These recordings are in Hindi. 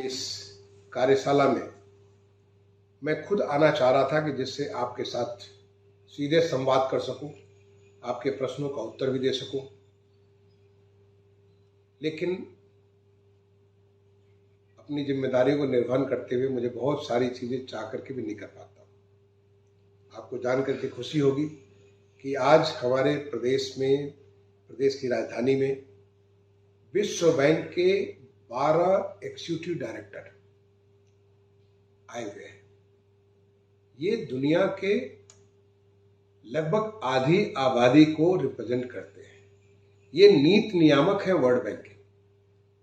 इस कार्यशाला में मैं खुद आना चाह रहा था कि जिससे आपके साथ सीधे संवाद कर सकूं, आपके प्रश्नों का उत्तर भी दे सकूं, लेकिन अपनी जिम्मेदारी को निर्वहन करते हुए मुझे बहुत सारी चीज़ें चाह करके भी नहीं कर पाता हूं। आपको जान करके खुशी होगी कि आज हमारे प्रदेश में, प्रदेश की राजधानी में विश्व बैंक के 12 एग्जीक्यूटिव डायरेक्टर आए हुए हैं। ये दुनिया के लगभग आधी आबादी को रिप्रेजेंट करते हैं। ये नीति नियामक है वर्ल्ड बैंक के,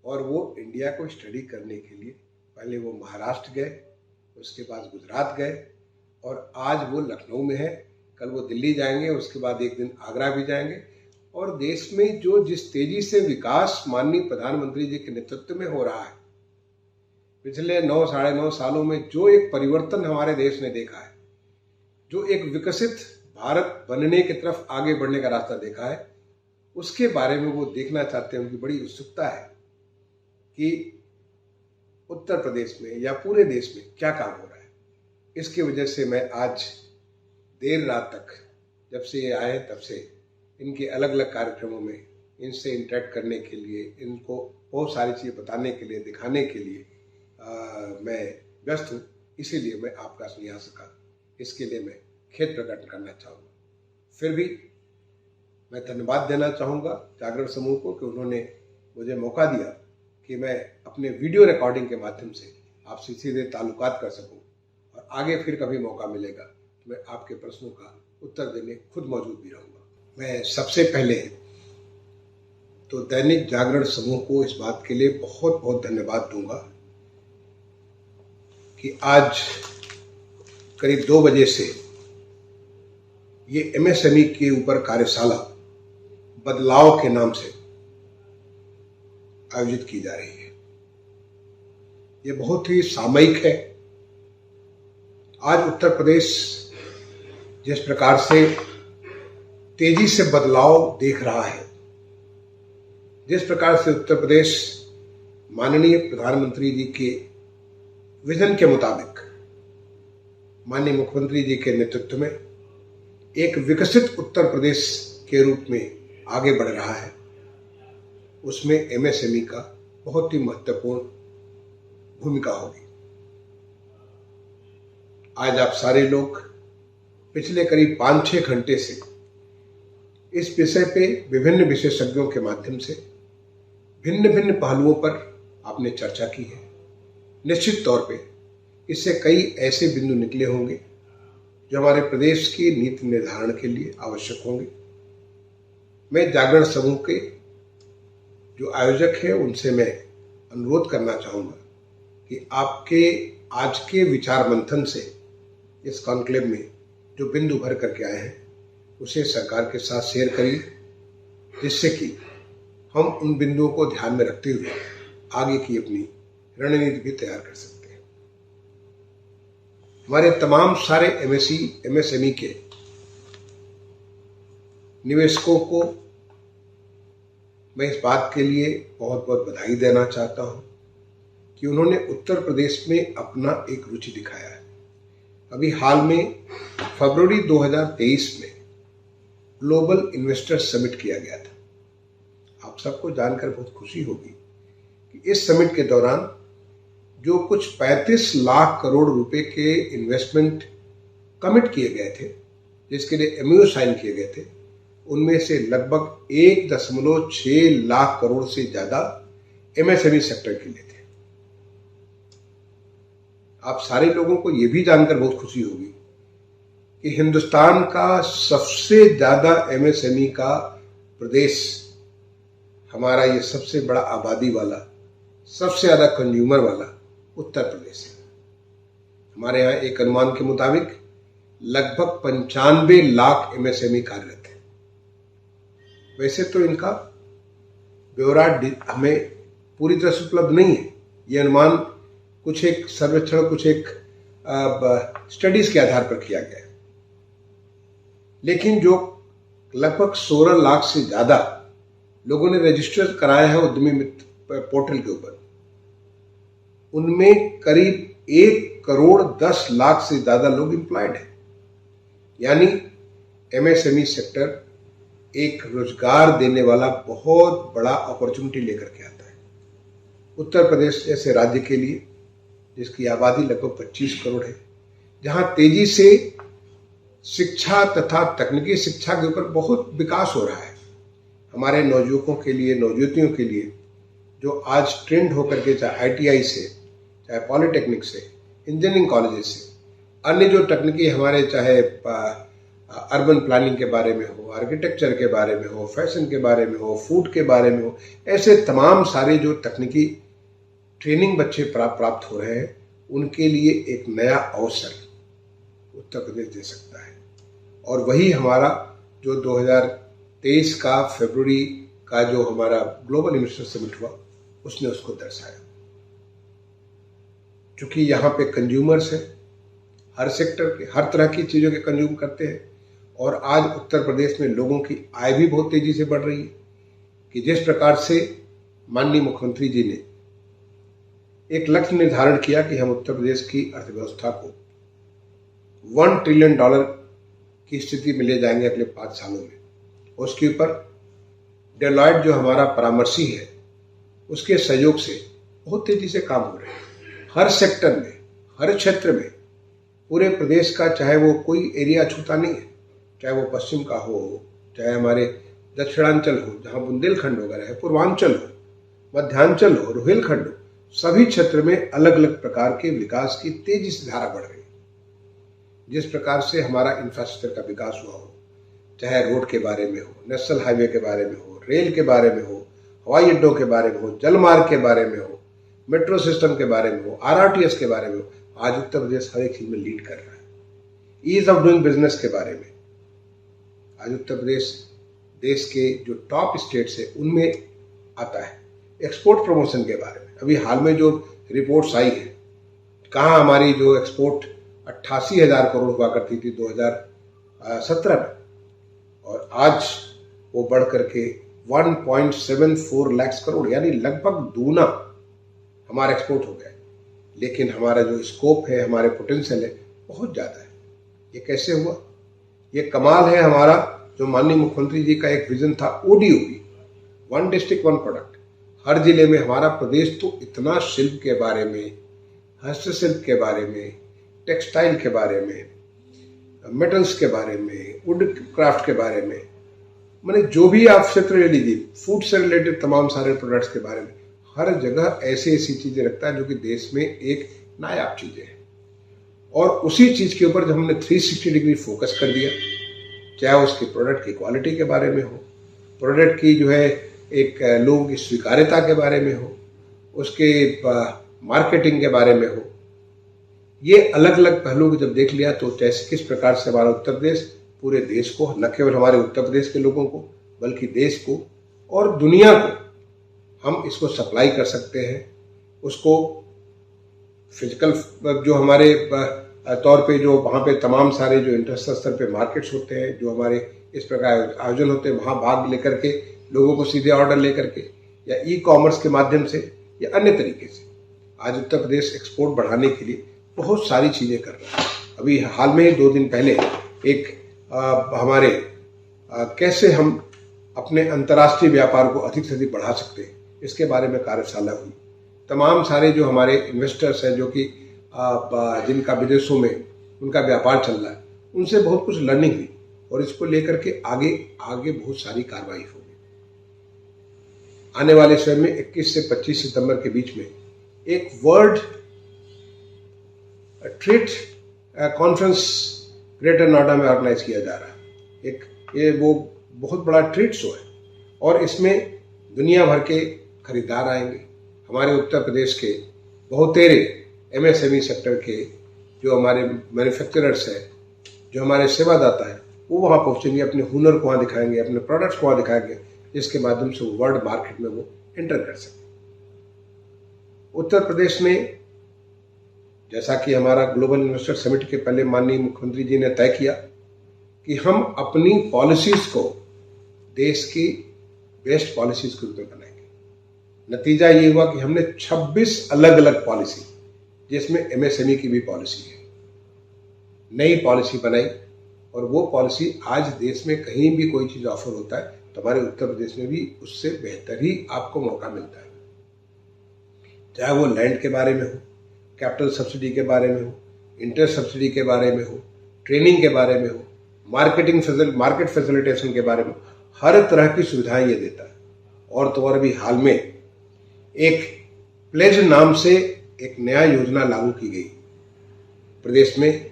और वो इंडिया को स्टडी करने के लिए पहले वो महाराष्ट्र गए, उसके बाद गुजरात गए, और आज वो लखनऊ में है। कल वो दिल्ली जाएंगे, उसके बाद एक दिन आगरा भी जाएंगे। और देश में जो जिस तेजी से विकास माननीय प्रधानमंत्री जी के नेतृत्व में हो रहा है, पिछले 9 साढ़े 9 सालों में जो एक परिवर्तन हमारे देश ने देखा है, जो एक विकसित भारत बनने की तरफ आगे बढ़ने का रास्ता देखा है, उसके बारे में वो देखना चाहते हैं। उनकी बड़ी उत्सुकता है कि उत्तर प्रदेश में या पूरे देश में क्या काम हो रहा है। इसकी वजह से मैं आज देर रात तक, जब से ये आए तब से इनके अलग अलग कार्यक्रमों में इनसे इंटरेक्ट करने के लिए, इनको बहुत सारी चीज़ें बताने के लिए, दिखाने के लिए मैं व्यस्त हूँ। इसीलिए मैं आपका नहीं आ सका। इसके लिए मैं खेद प्रकट करना चाहूँगा। फिर भी मैं धन्यवाद देना चाहूँगा जागरण समूह को कि उन्होंने मुझे मौका दिया कि मैं अपने वीडियो रिकॉर्डिंग के माध्यम से आपसे सीधे ताल्लुकात कर सकूं, और आगे फिर कभी मौका मिलेगा तो मैं आपके प्रश्नों का उत्तर देने खुद मौजूद भी रहूँगा। मैं सबसे पहले तो दैनिक जागरण समूह को इस बात के लिए बहुत बहुत धन्यवाद दूंगा कि आज करीब 2 बजे से ये एमएसएमई के ऊपर कार्यशाला बदलाव के नाम से आयोजित की जा रही है। ये बहुत ही सामयिक है। आज उत्तर प्रदेश जिस प्रकार से तेजी से बदलाव देख रहा है, जिस प्रकार से उत्तर प्रदेश माननीय प्रधानमंत्री जी के विजन के मुताबिक माननीय मुख्यमंत्री जी के नेतृत्व में एक विकसित उत्तर प्रदेश के रूप में आगे बढ़ रहा है, उसमें एमएसएमई का बहुत ही महत्वपूर्ण भूमिका होगी। आज आप सारे लोग पिछले करीब 5-6 घंटे से इस विषय पे विभिन्न विशेषज्ञों के माध्यम से भिन्न भिन्न पहलुओं पर आपने चर्चा की है। निश्चित तौर पे इससे कई ऐसे बिंदु निकले होंगे जो हमारे प्रदेश की नीति निर्धारण के लिए आवश्यक होंगे। मैं जागरण समूह के जो आयोजक हैं उनसे मैं अनुरोध करना चाहूँगा कि आपके आज के विचार मंथन से इस कॉन्क्लेव में जो बिंदु भर करके आए हैं उसे सरकार के साथ शेयर करिए, जिससे कि हम उन बिंदुओं को ध्यान में रखते हुए आगे की अपनी रणनीति भी तैयार कर सकते हैं। हमारे तमाम सारे एमएसएमई के निवेशकों को मैं इस बात के लिए बहुत बहुत बधाई देना चाहता हूं कि उन्होंने उत्तर प्रदेश में अपना एक रुचि दिखाया है। अभी हाल में फरवरी 2023 में ग्लोबल इन्वेस्टर समिट किया गया था। आप सबको जानकर बहुत खुशी होगी कि इस समिट के दौरान जो कुछ 35 लाख करोड़ रुपए के इन्वेस्टमेंट कमिट किए गए थे, जिसके लिए एमओयू साइन किए गए थे, उनमें से लगभग 1.6 लाख करोड़ से ज्यादा एमएसएमई सेक्टर के लिए थे। आप सारे लोगों को यह भी जानकर बहुत खुशी होगी कि हिंदुस्तान का सबसे ज्यादा एमएसएमई का प्रदेश, हमारा ये सबसे बड़ा आबादी वाला, सबसे ज्यादा कंज्यूमर वाला उत्तर प्रदेश है। हमारे यहाँ एक अनुमान के मुताबिक लगभग 95 लाख एमएसएमई कार्यरत है। वैसे तो इनका ब्यौरा हमें पूरी तरह से उपलब्ध नहीं है। ये अनुमान कुछ एक सर्वेक्षण, कुछ एक स्टडीज के आधार पर किया गया है, लेकिन जो लगभग 16 लाख से ज्यादा लोगों ने रजिस्टर कराया है उद्यमी मित्र पोर्टल के ऊपर, उनमें करीब 1,10,00,000 से ज़्यादा लोग एम्प्लॉयड हैं। यानी एमएसएमई सेक्टर एक रोजगार देने वाला बहुत बड़ा अपॉर्चुनिटी लेकर के आता है। उत्तर प्रदेश जैसे राज्य के लिए, जिसकी आबादी लगभग 25 करोड़ है, जहां तेजी से शिक्षा तथा तकनीकी शिक्षा के ऊपर बहुत विकास हो रहा है। हमारे नवयुवकों के लिए, नवयुवतियों के लिए जो आज ट्रेंड होकर के चाहे आईटीआई से, चाहे पॉलिटेक्निक से, इंजीनियरिंग कॉलेजेस से, अन्य जो तकनीकी हमारे चाहे अर्बन प्लानिंग के बारे में हो, आर्किटेक्चर के बारे में हो, फैशन के बारे में हो, फूड के बारे में हो, ऐसे तमाम सारे जो तकनीकी ट्रेनिंग बच्चे प्राप्त हो रहे हैं, उनके लिए एक नया अवसर उत्तर प्रदेश दे सकता है। और वही हमारा जो 2023 का फरवरी का जो हमारा ग्लोबल इन्वेस्टर समिट हुआ, उसने उसको दर्शाया। क्योंकि यहाँ पे कंज्यूमर्स हैं, हर सेक्टर के, हर तरह की चीज़ों के कंज्यूम करते हैं। और आज उत्तर प्रदेश में लोगों की आय भी बहुत तेजी से बढ़ रही है कि जिस प्रकार से माननीय मुख्यमंत्री जी ने एक लक्ष्य निर्धारण किया कि हम उत्तर प्रदेश की अर्थव्यवस्था को $1 ट्रिलियन की स्थिति में ले जाएंगे अगले 5 सालों में। उसके ऊपर डेलॉयट जो हमारा परामर्शी है, उसके सहयोग से बहुत तेजी से काम हो रहे हैं। हर सेक्टर में, हर क्षेत्र में, पूरे प्रदेश का, चाहे वो कोई एरिया छूटा नहीं है, चाहे वो पश्चिम का हो, चाहे हमारे दक्षिणांचल हो जहाँ बुंदेलखंड वगैरह है, पूर्वांचल हो, मध्यांचल हो, रोहिलखंड हो, सभी क्षेत्र में अलग अलग प्रकार के विकास की तेजी से धारा बढ़ रही है। जिस प्रकार से हमारा इंफ्रास्ट्रक्चर का विकास हुआ हो, चाहे रोड के बारे में हो, नेशनल हाईवे के बारे में हो, रेल के बारे में हो, हवाई अड्डों के बारे में हो, जलमार्ग के बारे में हो, मेट्रो सिस्टम के बारे में हो, आरआरटीएस के बारे में हो, आज उत्तर प्रदेश हर एक चीज में लीड कर रहा है। ईज ऑफ डूइंग बिजनेस के बारे में आज उत्तर प्रदेश देश के जो टॉप स्टेट्स है उनमें आता है। एक्सपोर्ट प्रमोशन के बारे में अभी हाल में जो रिपोर्ट्स आई है, कहाँ हमारी जो एक्सपोर्ट 88,000 करोड़ हुआ करती थी 2017 में, और आज वो बढ़ करके 1.74 लाख करोड़, यानी लगभग दूना हमारा एक्सपोर्ट हो गया। लेकिन हमारा जो स्कोप है, हमारे पोटेंशियल है, बहुत ज़्यादा है। ये कैसे हुआ? ये कमाल है हमारा जो माननीय मुख्यमंत्री जी का एक विजन था, ओडीओपी, 1 डिस्ट्रिक्ट 1 प्रोडक्ट। हर जिले में हमारा प्रदेश तो इतना शिल्प के बारे में, हस्तशिल्प के बारे में, टेक्सटाइल के बारे में, मेटल्स के बारे में, वुड क्राफ्ट के बारे में, मैंने जो भी आप क्षेत्र ले लीजिए, फूड से रिलेटेड तमाम सारे प्रोडक्ट्स के बारे में, हर जगह ऐसी ऐसी चीजें रखता है जो कि देश में एक नायाब चीजें हैं। और उसी चीज के ऊपर जब हमने 360 डिग्री फोकस कर दिया, चाहे उसकी प्रोडक्ट की क्वालिटी के बारे में हो, प्रोडक्ट की जो है एक लोगों की स्वीकार्यता के बारे में हो, उसके मार्केटिंग के बारे में हो, ये अलग अलग पहलुओं को जब देख लिया तो कैसे किस प्रकार से हमारा उत्तर प्रदेश पूरे देश को, न केवल हमारे उत्तर प्रदेश के लोगों को बल्कि देश को और दुनिया को हम इसको सप्लाई कर सकते हैं। उसको फिजिकल जो हमारे तौर पे जो वहाँ पे तमाम सारे जो इंटरनेशनल स्तर पे मार्केट्स होते हैं, जो हमारे इस प्रकार आयोजन होते हैं, वहाँ भाग लेकर के लोगों को सीधे ऑर्डर लेकर के या ई कॉमर्स के माध्यम से या अन्य तरीके से आज उत्तर प्रदेश एक्सपोर्ट बढ़ाने के लिए बहुत सारी चीज़ें कर रहा है। अभी हाल में 2 दिन पहले एक हमारे कैसे हम अपने अंतर्राष्ट्रीय व्यापार को अधिक से अधिक बढ़ा सकते हैं, इसके बारे में कार्यशाला हुई। तमाम सारे जो हमारे इन्वेस्टर्स हैं, जो कि जिनका विदेशों में उनका व्यापार चल रहा है, उनसे बहुत कुछ लर्निंग हुई और इसको लेकर के आगे बहुत सारी कार्रवाई होगी। आने वाले समय में 21 से 25 सितंबर के बीच में एक world trade conference greater Noida में ऑर्गेनाइज किया जा रहा है। ये वो बहुत बड़ा ट्रेड शो है और इसमें दुनिया भर के खरीदार आएंगे। हमारे उत्तर प्रदेश के बहुतेरे एमएसएमई सेक्टर के जो हमारे मैन्युफैक्चरर्स हैं, जो हमारे सेवादाता हैं, वो वहाँ पहुँचेंगे, अपने हुनर को वहाँ दिखाएंगे, अपने प्रोडक्ट्स को वहाँ दिखाएंगे, जिसके माध्यम से वो वर्ल्ड मार्केट में वो एंटर कर सकें। उत्तर प्रदेश में जैसा कि हमारा ग्लोबल इन्वेस्टर समिट के पहले माननीय मुख्यमंत्री जी ने तय किया कि हम अपनी पॉलिसीज को देश की बेस्ट पॉलिसीज के रूप में बनाएंगे, नतीजा ये हुआ कि हमने 26 अलग अलग पॉलिसी, जिसमें एमएसएमई की भी पॉलिसी है, नई पॉलिसी बनाई। और वो पॉलिसी आज देश में कहीं भी कोई चीज़ ऑफर होता है तो हमारे उत्तर प्रदेश में भी उससे बेहतर ही आपको मौका मिलता है, चाहे वो लैंड के बारे में हो, कैपिटल सब्सिडी के बारे में हो, इंटरेस्ट सब्सिडी के बारे में हो, ट्रेनिंग के बारे में हो, मार्केट फैसिलिटेशन के बारे में, हर तरह की सुविधाएं ये देता है। और तो और भी हाल में एक प्लेज नाम से एक नया योजना लागू की गई प्रदेश में,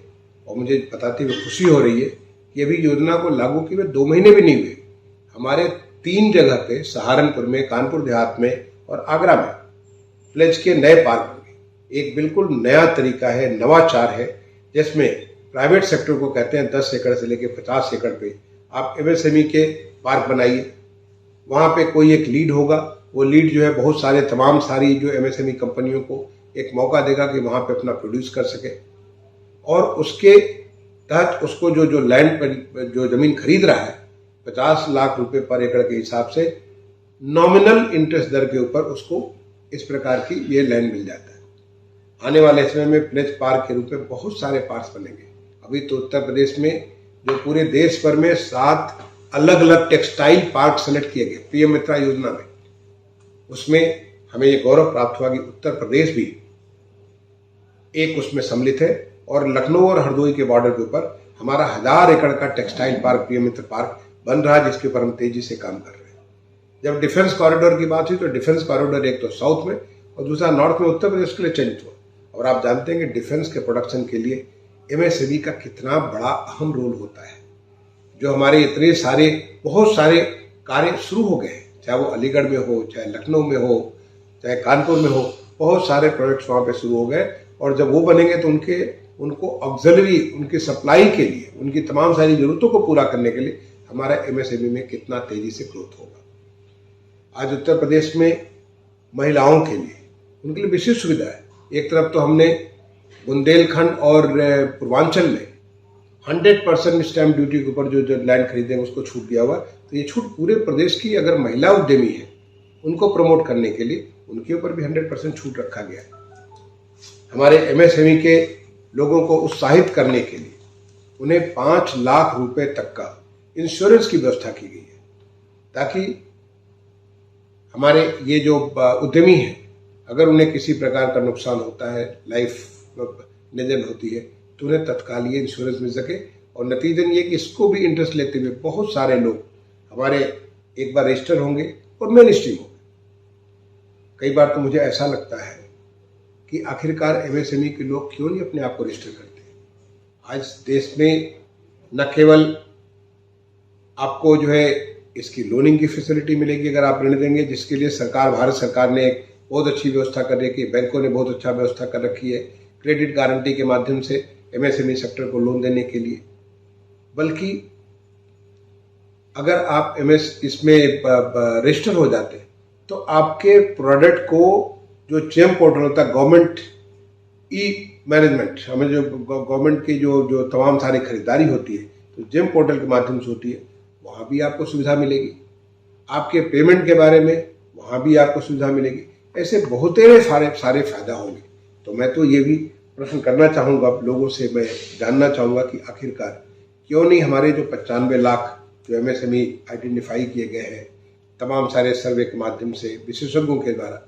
और मुझे बताते हुए खुशी हो रही है कि अभी योजना को लागू किए 2 महीने भी नहीं हुए, हमारे 3 जगह पे, सहारनपुर में, कानपुर देहात में और आगरा में, प्लेज के नए पार्क बन गए। एक बिल्कुल नया तरीका है, नवाचार है, जिसमें प्राइवेट सेक्टर को कहते हैं 10 एकड़ से लेकर 50 एकड़ पे आप एमएसएमई के पार्क बनाइए। वहाँ पे कोई एक लीड होगा, वो लीड जो है बहुत सारे तमाम सारी जो एमएसएमई कंपनियों को एक मौका देगा कि वहाँ पे अपना प्रोड्यूस कर सके, और उसके तहत उसको जो लैंड पर जो जमीन खरीद रहा है 50 लाख रुपए पर एकड़ के हिसाब से नॉमिनल इंटरेस्ट दर के ऊपर उसको इस प्रकार की ये लैंड मिल जाता है। आने वाले समय में प्लेज पार्क के रूप में बहुत सारे पार्क बनेंगे। अभी तो उत्तर प्रदेश में जो पूरे देश भर में 7 अलग अलग टेक्सटाइल पार्क सेलेक्ट किए गए पीएम मित्रा योजना में, उसमें हमें ये गौरव प्राप्त हुआ कि उत्तर प्रदेश भी एक उसमें सम्मिलित है। और लखनऊ और हरदोई के बॉर्डर के ऊपर हमारा 1000 एकड़ का टेक्सटाइल पार्क, पीएम मित्र पार्क बन रहा है, जिसके ऊपर हम तेजी से काम कर रहे हैं। जब डिफेंस कॉरिडोर की बात हुई तो डिफेंस कॉरिडोर एक तो साउथ में और दूसरा नॉर्थ में उत्तर प्रदेश के लिए चयनित हुआ। और आप जानते हैं कि डिफेंस के प्रोडक्शन के लिए एमएसएमई का कितना बड़ा अहम रोल होता है। जो हमारे इतने सारे बहुत सारे कार्य शुरू हो गए हैं, चाहे वो अलीगढ़ में हो, चाहे लखनऊ में हो, चाहे कानपुर में हो, बहुत सारे प्रोजेक्ट्स वहाँ पे शुरू हो गए। और जब वो बनेंगे तो उनको ऑक्सिलरी, उनकी सप्लाई के लिए, उनकी तमाम सारी जरूरतों को पूरा करने के लिए हमारा एमएसएमई में कितना तेजी से ग्रोथ होगा। आज उत्तर प्रदेश में महिलाओं के लिए, उनके लिए विशेष सुविधा है। एक तरफ तो हमने बुंदेलखंड और पूर्वांचल में 100% स्टैम्प ड्यूटी के ऊपर जो लैंड खरीदेंगे उसको छूट दिया हुआ। तो ये छूट पूरे प्रदेश की अगर महिला उद्यमी है उनको प्रमोट करने के लिए उनके ऊपर भी 100% छूट रखा गया है। हमारे एमएसएमई के लोगों को उत्साहित करने के लिए उन्हें 5 लाख रुपए तक का इंश्योरेंस की व्यवस्था की गई है, ताकि हमारे ये जो उद्यमी हैं, अगर उन्हें किसी प्रकार का नुकसान होता है, लाइफ निधन होती है, तो उन्हें तत्काल ये इंश्योरेंस मिल सके। और नतीजन ये कि इसको भी इंटरेस्ट लेते हुए बहुत सारे लोग हमारे एक बार रजिस्टर होंगे और मेन स्ट्रीम होंगे। कई बार तो मुझे ऐसा लगता है कि आखिरकार एमएसएमई के लोग क्यों नहीं अपने आप को रजिस्टर करते। आज देश में न केवल आपको जो है इसकी लोनिंग की फैसिलिटी मिलेगी अगर आप ऋण देंगे, जिसके लिए भारत सरकार ने एक बहुत अच्छी व्यवस्था कर रखी है, बैंकों ने बहुत अच्छा व्यवस्था कर रखी है क्रेडिट गारंटी के माध्यम से एमएसएमई सेक्टर को लोन देने के लिए। बल्कि अगर आप इसमें रजिस्टर हो जाते हैं तो आपके प्रोडक्ट को जो जेम पोर्टल होता है, गवर्नमेंट ई मैनेजमेंट, हमें जो गवर्नमेंट की जो तमाम सारी खरीदारी होती है तो जेम पोर्टल के माध्यम से होती है, वहाँ भी आपको सुविधा मिलेगी। आपके पेमेंट के बारे में वहाँ भी आपको सुविधा मिलेगी। ऐसे बहुत सारे फायदा होंगे। तो मैं तो ये भी प्रश्न करना चाहूँगा लोगों से, मैं जानना चाहूँगा कि आखिरकार क्यों नहीं हमारे जो 95 लाख जो एमएसएमई आइडेंटिफाई किए गए हैं तमाम सारे सर्वे के माध्यम से विशेषज्ञों के द्वारा,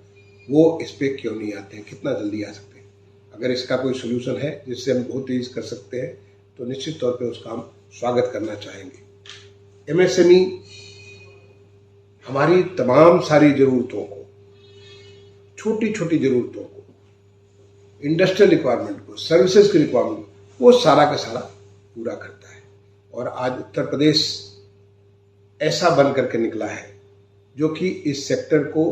वो इस पर क्यों नहीं आते हैं, कितना जल्दी आ सकते हैं। अगर इसका कोई सोल्यूशन है जिससे हम बहुत तेज कर सकते हैं तो निश्चित तौर पे उसका हम स्वागत करना चाहेंगे। एमएसएमई हमारी तमाम सारी ज़रूरतों को, छोटी छोटी ज़रूरतों को, इंडस्ट्रियल रिक्वायरमेंट को, सर्विसेज की रिक्वायरमेंट को, वो सारा का सारा पूरा करता है। और आज उत्तर प्रदेश ऐसा बन करके निकला है जो कि इस सेक्टर को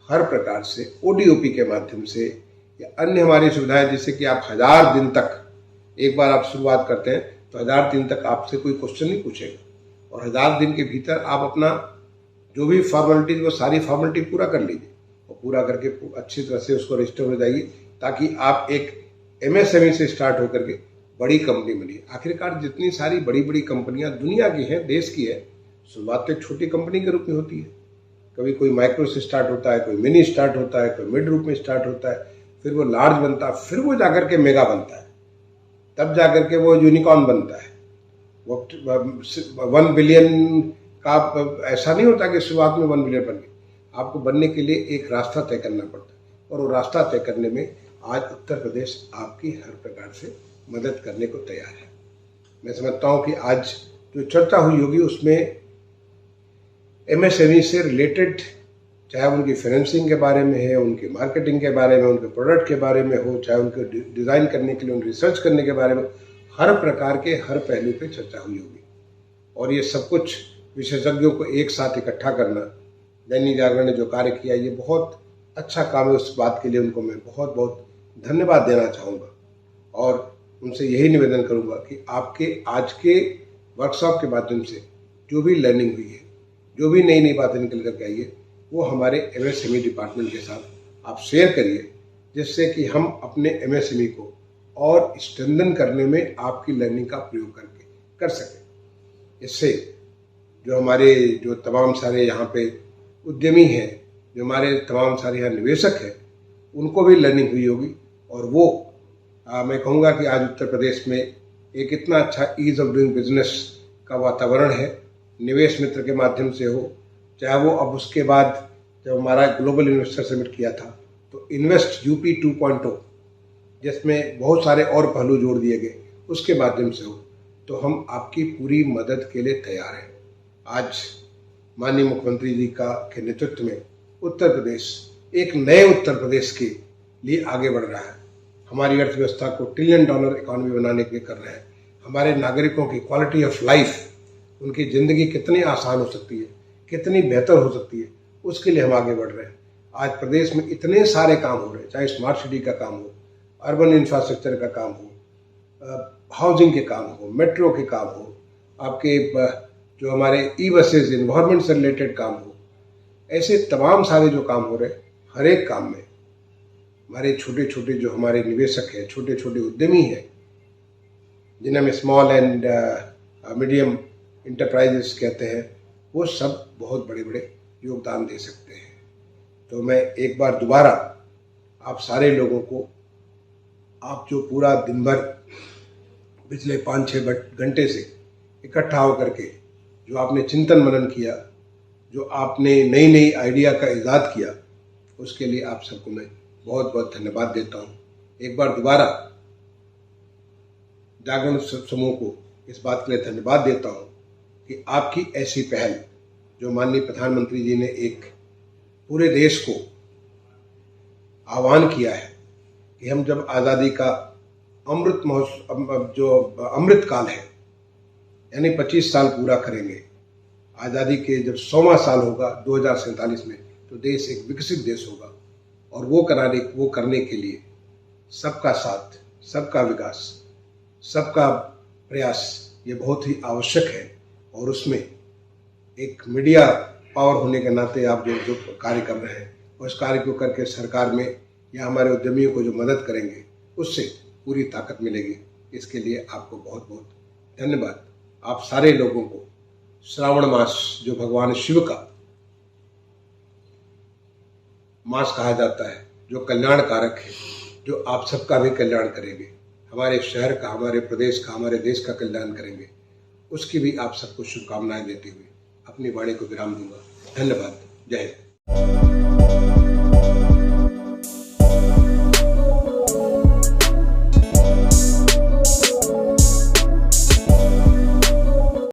हर प्रकार से ओडीओपी के माध्यम से या अन्य हमारी सुविधाएं, जैसे कि आप 1000 दिन तक, एक बार आप शुरुआत करते हैं तो 1000 दिन तक आपसे कोई क्वेश्चन नहीं पूछेगा और 1000 दिन के भीतर आप अपना जो भी फॉर्मेलिटीज वो सारी फॉर्मेलिटी पूरा कर लीजिए और पूरा करके अच्छी तरह से उसको रजिस्टर हो जाइए, ताकि आप एक एमएसएमई से स्टार्ट होकर के बड़ी कंपनी बनिए। आखिरकार जितनी सारी बड़ी बड़ी कंपनियां दुनिया की हैं, देश की है, शुरुआत तो एक छोटी कंपनी के रूप में होती है। कभी कोई माइक्रो से स्टार्ट होता है, कोई मिनी स्टार्ट होता है, कोई मिड रूप में स्टार्ट होता है, फिर वो लार्ज बनता है, फिर वो जाकर के मेगा बनता है, तब जाकर के वो यूनिकॉर्न बनता है। वो 1 बिलियन का ऐसा नहीं होता कि शुरुआत में 1 बिलियन बन गए। आपको बनने के लिए एक रास्ता तय करना पड़ता है, और वो रास्ता तय करने में आज उत्तर प्रदेश आपकी हर प्रकार से मदद करने को तैयार है। मैं समझता हूँ कि आज जो चर्चा हुई होगी उसमें MSME से रिलेटेड, चाहे उनकी फाइनेंसिंग के बारे में है, उनकी मार्केटिंग के बारे में, उनके प्रोडक्ट के बारे में हो, चाहे उनके डिज़ाइन करने के लिए, उन रिसर्च करने के बारे में, हर प्रकार के हर पहलू पे चर्चा हुई होगी। और ये सब कुछ विशेषज्ञों को एक साथ इकट्ठा करना, दैनिक जागरण ने जो कार्य किया, ये बहुत अच्छा काम है। उस बात के लिए उनको मैं बहुत बहुत धन्यवाद देना चाहूँगा, और उनसे यही निवेदन करूँगा कि आपके आज के वर्कशॉप के माध्यम से जो भी लर्निंग हुई है, जो भी नई नई बातें निकल करके आई है, वो हमारे MSME डिपार्टमेंट के साथ आप शेयर करिए, जिससे कि हम अपने MSME को और स्ट्रेंथन करने में आपकी लर्निंग का प्रयोग करके कर सकें। इससे जो तमाम सारे यहाँ पे उद्यमी हैं, जो हमारे तमाम सारे यहाँ निवेशक हैं, उनको भी लर्निंग हुई होगी। और वो मैं कहूँगा कि आज उत्तर प्रदेश में एक इतना अच्छा ईज ऑफ डूइंग बिजनेस का वातावरण है, निवेश मित्र के माध्यम से हो, चाहे वो अब उसके बाद जब हमारा ग्लोबल इन्वेस्टर समिट किया था तो इन्वेस्ट UP 2.0, जिसमें बहुत सारे और पहलू जोड़ दिए गए, उसके माध्यम से हो, तो हम आपकी पूरी मदद के लिए तैयार हैं। आज माननीय मुख्यमंत्री जी के नेतृत्व में उत्तर प्रदेश एक नए उत्तर प्रदेश के लिए आगे बढ़ रहा है। हमारी अर्थव्यवस्था को $1 ट्रिलियन इकॉनमी बनाने के लिए कर रहे हैं। हमारे नागरिकों की क्वालिटी ऑफ लाइफ, उनकी ज़िंदगी कितनी आसान हो सकती है, कितनी बेहतर हो सकती है, उसके लिए हम आगे बढ़ रहे हैं। आज प्रदेश में इतने सारे काम हो रहे हैं, चाहे स्मार्ट सिटी का काम हो, अर्बन इंफ्रास्ट्रक्चर का काम हो, हाउसिंग के काम हो, मेट्रो के काम हो, आपके जो हमारे ई-बसेज, इन्वायरमेंट से रिलेटेड काम हो, ऐसे तमाम सारे जो काम हो रहे हैं, हर एक काम में हमारे छोटे छोटे जो हमारे निवेशक हैं, छोटे छोटे उद्यमी हैं, जिन्हें हम स्मॉल एंड मीडियम इंटरप्राइजेस कहते हैं, वो सब बहुत बड़े बड़े योगदान दे सकते हैं। तो मैं एक बार दोबारा आप सारे लोगों को, आप जो पूरा दिन भर पिछले 5-6 घंटे से इकट्ठा होकर के जो आपने चिंतन मनन किया, जो आपने नई नई आइडिया का इजाद किया, उसके लिए आप सबको मैं बहुत बहुत धन्यवाद देता हूँ। एक बार दोबारा जागरण समूह को इस बात के लिए धन्यवाद देता हूँ कि आपकी ऐसी पहल, जो माननीय प्रधानमंत्री जी ने एक पूरे देश को आह्वान किया है कि हम जब आज़ादी का अमृत महोत्सव, जो अमृत काल है, यानी 25 साल पूरा करेंगे, आज़ादी के जब 100वां साल होगा 2047 में, तो देश एक विकसित देश होगा। और वो करने के लिए सबका साथ, सबका विकास, सबका प्रयास, ये बहुत ही आवश्यक है। और उसमें एक मीडिया पावर होने के नाते आप जो कार्य कर रहे हैं, उस कार्य को करके सरकार में या हमारे उद्यमियों को जो मदद करेंगे, उससे पूरी ताकत मिलेगी। इसके लिए आपको बहुत बहुत धन्यवाद। आप सारे लोगों को श्रावण मास, जो भगवान शिव का मास कहा जाता है, जो कल्याणकारक है, जो आप सबका भी कल्याण करेंगे, हमारे शहर का, हमारे प्रदेश का, हमारे देश का कल्याण करेंगे, उसकी भी आप सबको शुभकामनाएं देते हुए अपनी वाणी को विराम दूंगा। धन्यवाद। जय हिंद।